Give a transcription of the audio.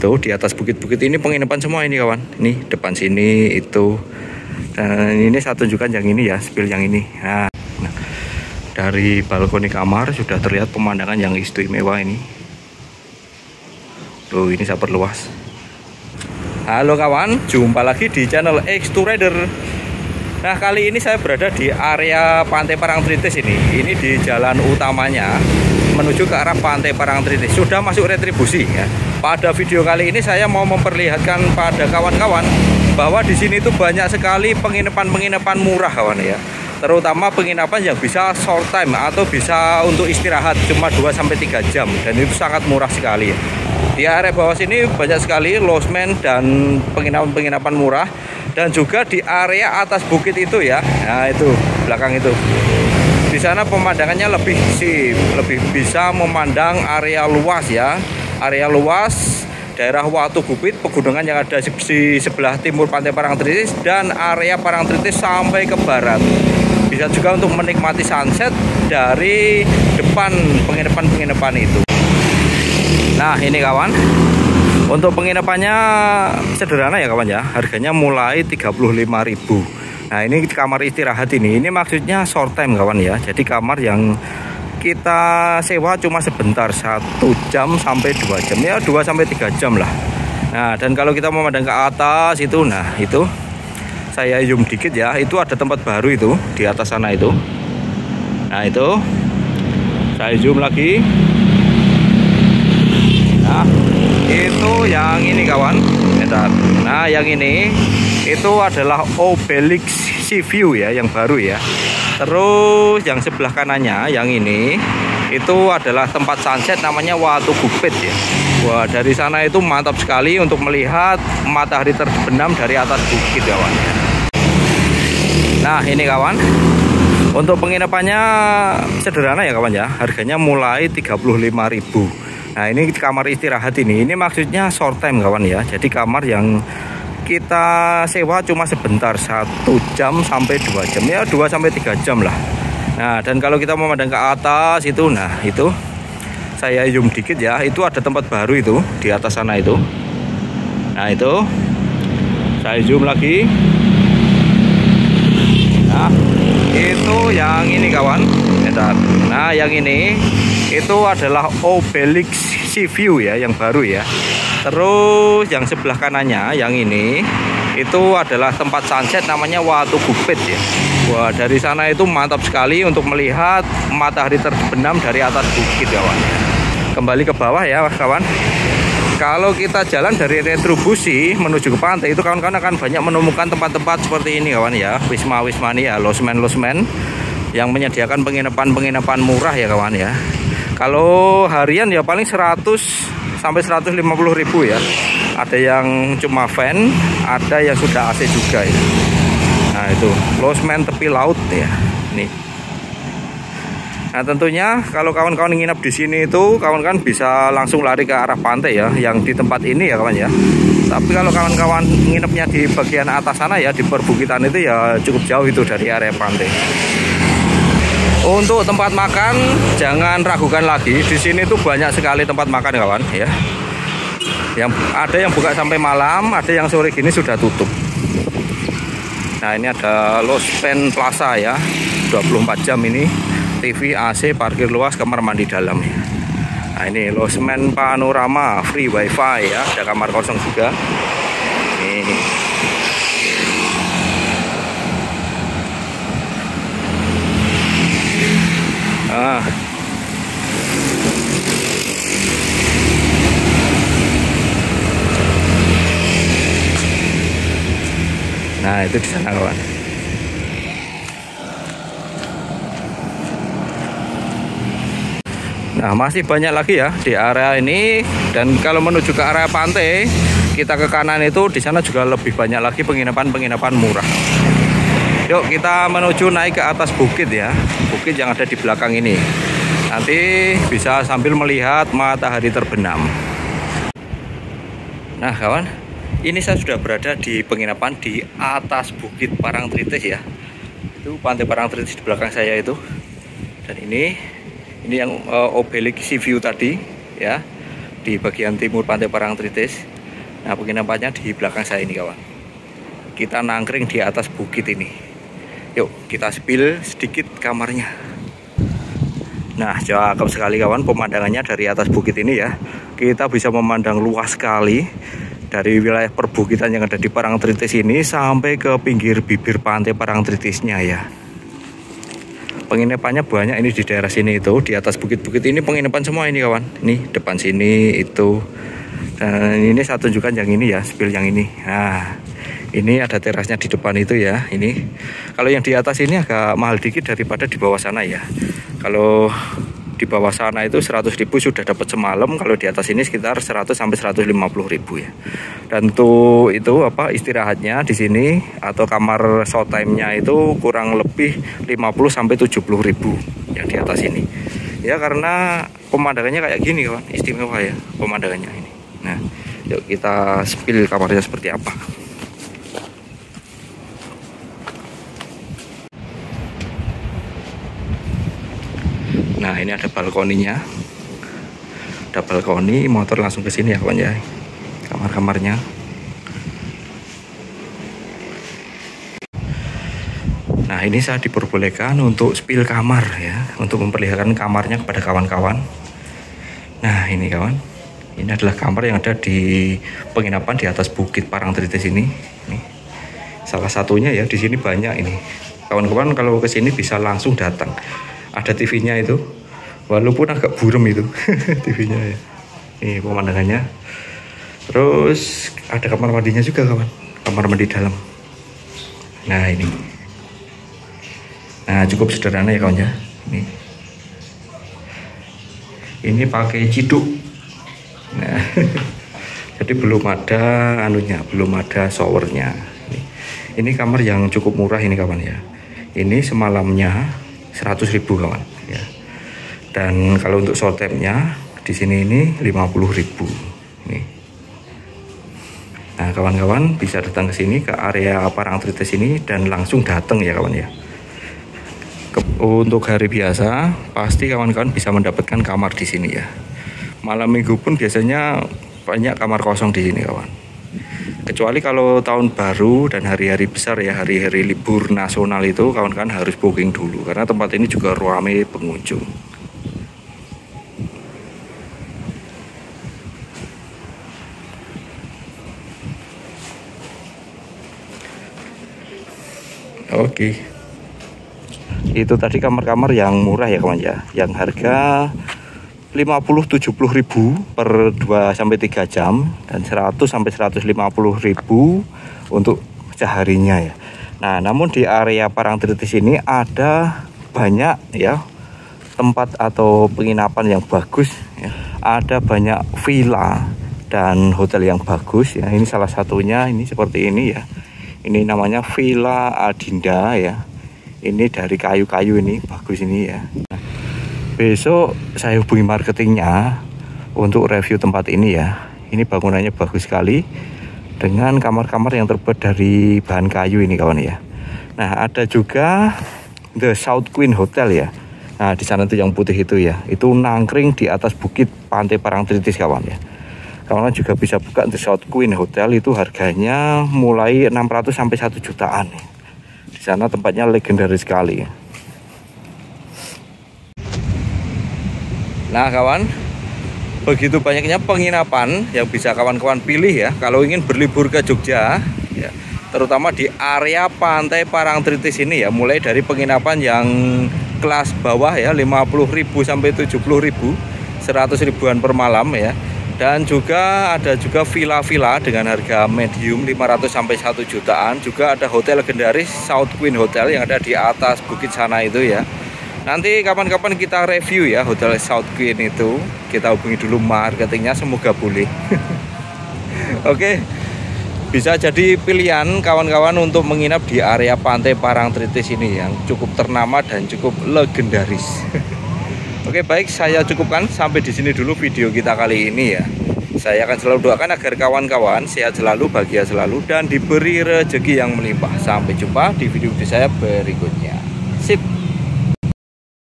Tuh di atas bukit-bukit ini penginapan semua ini kawan. Ini depan sini itu. Dan ini saya tunjukkan yang ini ya, spill yang ini. Nah, dari balkoni kamar sudah terlihat pemandangan yang istimewa ini. Tuh ini saya perluas. Halo kawan, jumpa lagi di channel X2 Rider. Nah kali ini saya berada di area Pantai Parangtritis ini. Ini di jalan utamanya menuju ke arah Pantai Parangtritis. Sudah masuk retribusi ya. Pada video kali ini saya mau memperlihatkan pada kawan-kawan bahwa di sini itu banyak sekali penginapan-penginapan murah kawan ya. Terutama penginapan yang bisa short time atau bisa untuk istirahat cuma 2-3 jam, dan itu sangat murah sekali ya. Di area bawah sini banyak sekali losmen dan penginapan-penginapan murah, dan juga di area atas bukit itu ya. Nah itu belakang itu. Di sana pemandangannya lebih bisa memandang area luas ya. Area luas daerah Watu Gupit, pegunungan yang ada di sebelah timur Pantai Parangtritis, dan area Parangtritis sampai ke barat. Bisa juga untuk menikmati sunset dari depan penginapan-penginapan itu. Nah ini kawan, untuk penginapannya sederhana ya kawan ya. Harganya mulai 35.000. Nah ini kamar istirahat ini maksudnya short time kawan ya. Jadi kamar yang kita sewa cuma sebentar, 1 jam sampai 2 jam ya, 2-3 jam lah. Nah dan kalau kita memandang ke atas itu, nah itu saya zoom dikit ya, itu ada tempat baru itu di atas sana itu. Nah itu saya zoom lagi. Nah itu yang ini kawan. Nah yang ini itu adalah Obelix Sea View ya, yang baru ya. Terus yang sebelah kanannya yang ini itu adalah tempat sunset namanya Watu Gupit ya. Wah dari sana itu mantap sekali untuk melihat matahari terbenam dari atas bukit kawan. Nah ini kawan, untuk penginapannya sederhana ya kawan ya. Harganya mulai 35.000. Nah ini kamar istirahat ini maksudnya short time kawan ya. Jadi kamar yang kita sewa cuma sebentar, 1 jam sampai 2 jam ya, 2-3 jam lah. Nah dan kalau kita memandang ke atas itu, nah itu saya zoom dikit ya, itu ada tempat baru itu di atas sana itu. Nah itu saya zoom lagi. Nah itu yang ini kawan. Nah yang ini itu adalah Obelix Sea View ya, yang baru ya. Terus yang sebelah kanannya yang ini itu adalah tempat sunset namanya Watu Gupit ya. Wah dari sana itu mantap sekali untuk melihat matahari terbenam dari atas bukit kawan. Kembali ke bawah ya kawan. Kalau kita jalan dari retribusi menuju ke pantai itu kawan-kawan akan banyak menemukan tempat-tempat seperti ini kawan ya. Wisma-wisma ini ya, losmen-losmen yang menyediakan penginapan-penginapan murah ya kawan ya. Kalau harian ya paling 100-150.000 ya. Ada yang cuma van, ada yang sudah AC juga ya. Nah itu losmen tepi laut ya. Nih. Nah tentunya kalau kawan-kawan nginep di sini itu kawan-kawan bisa langsung lari ke arah pantai ya, yang di tempat ini ya kawan ya. Tapi kalau kawan-kawan nginepnya di bagian atas sana ya, di perbukitan itu ya cukup jauh itu dari area pantai. Untuk tempat makan jangan ragukan lagi, di sini tuh banyak sekali tempat makan kawan ya. Yang ada yang buka sampai malam, ada yang sore gini sudah tutup. Nah ini ada Losmen Plaza ya, 24 jam ini, TV, AC, parkir luas, kamar mandi dalam ya. Nah ini Losmen Panorama, free wifi ya, ada kamar kosong juga. Ini. Nah itu di sana kawan. Nah masih banyak lagi ya di area ini, dan kalau menuju ke area pantai kita ke kanan itu di sana juga lebih banyak lagi penginapan-penginapan murah. Yuk kita menuju naik ke atas bukit ya, bukit yang ada di belakang ini. Nanti bisa sambil melihat matahari terbenam. Nah kawan, ini saya sudah berada di penginapan di atas bukit Parangtritis ya. Itu Pantai Parangtritis di belakang saya itu. Dan ini yang Obelix Sea View tadi ya. di bagian timur Pantai Parangtritis. Nah, penginapannya di belakang saya ini kawan. Kita nangkring di atas bukit ini. Yuk kita spill sedikit kamarnya. Nah, cakep sekali kawan pemandangannya dari atas bukit ini ya. Kita bisa memandang luas sekali dari wilayah perbukitan yang ada di Parangtritis ini sampai ke pinggir bibir Pantai Parangtritisnya ya. Penginapannya banyak ini di daerah sini itu, di atas bukit-bukit ini penginapan semua ini kawan. Ini depan sini itu. Dan ini saya tunjukkan yang ini ya, spill yang ini. Nah, ini ada terasnya di depan itu ya. Ini kalau yang di atas ini agak mahal dikit daripada di bawah sana ya. Kalau di bawah sana itu 100.000 sudah dapat semalam, kalau di atas ini sekitar 100 sampai 150.000 ya. Dan tuh itu apa istirahatnya di sini atau kamar showtime-nya itu kurang lebih 50 sampai 70.000 yang di atas ini. Ya karena pemandangannya kayak gini kawan, istimewa ya pemandangannya ini. Nah, yuk kita spill kamarnya seperti apa. Nah, ini ada balkoninya. Ada balkoni, motor langsung ke sini ya kawan ya. Kamar-kamarnya. Nah, ini saya diperbolehkan untuk spill kamar ya, untuk memperlihatkan kamarnya kepada kawan-kawan. Nah, ini kawan. Ini adalah kamar yang ada di penginapan di atas bukit Parangtritis ini. Nih. Salah satunya ya, di sini banyak ini. Kawan-kawan kalau ke sini bisa langsung datang. Ada TV-nya itu, walaupun agak buram itu TV-nya ya. Ini pemandangannya. Terus ada kamar mandinya juga kawan, kamar mandi dalam. Nah ini, nah cukup sederhana ya kawan ya. Ini pakai ciduk. Nah, jadi belum ada anunya, belum ada showernya. Ini kamar yang cukup murah ini kawan ya. Ini semalamnya 100.000 kawan ya. Dan kalau untuk showtime-nya di sini ini 50.000 nih. Nah, kawan-kawan bisa datang ke sini ke area Parangtritis ini dan langsung datang ya kawan ya. Untuk hari biasa pasti kawan-kawan bisa mendapatkan kamar di sini ya. Malam minggu pun biasanya banyak kamar kosong di sini kawan. Kecuali kalau tahun baru dan hari-hari besar ya, hari-hari libur nasional itu kawan-kawan harus booking dulu karena tempat ini juga ramai pengunjung. Oke. Itu tadi kamar-kamar yang murah ya kawan ya, yang harga 50-70.000 per 2-3 jam dan 100 sampai 150.000 untuk seharinya ya. Nah, namun di area Parangtritis ini ada banyak ya tempat atau penginapan yang bagus ya. Ada banyak villa dan hotel yang bagus ya. Ini salah satunya ini seperti ini ya. Ini namanya Villa Adinda ya. Ini dari kayu-kayu ini bagus ini ya. Besok saya hubungi marketingnya untuk review tempat ini ya. Ini bangunannya bagus sekali dengan kamar-kamar yang terbuat dari bahan kayu ini kawan ya. Nah, ada juga The South Queen Hotel ya. Nah, di sana tuh yang putih itu ya. Itu nangkring di atas bukit Pantai Parangtritis kawan ya. Kawan juga bisa buka The South Queen Hotel, itu harganya mulai 600 sampai 1 jutaan. Di sana tempatnya legendaris sekali ya. Nah kawan, begitu banyaknya penginapan yang bisa kawan-kawan pilih ya kalau ingin berlibur ke Jogja ya, terutama di area Pantai Parangtritis ini ya, mulai dari penginapan yang kelas bawah ya 50.000 sampai 70.000, 100.000-an per malam ya, dan juga ada juga villa-villa dengan harga medium 500 sampai 1 jutaan. Juga ada hotel legendaris South Queen Hotel yang ada di atas bukit sana itu ya. Nanti kapan-kapan kita review ya Hotel South Queen itu. Kita hubungi dulu marketingnya, semoga boleh. Oke, bisa jadi pilihan kawan-kawan untuk menginap di area Pantai Parangtritis ini yang cukup ternama dan cukup legendaris. Oke, baik, saya cukupkan sampai di sini dulu video kita kali ini ya. Saya akan selalu doakan agar kawan-kawan sehat selalu, bahagia selalu, dan diberi rezeki yang melimpah. Sampai jumpa di video saya berikutnya. Sip.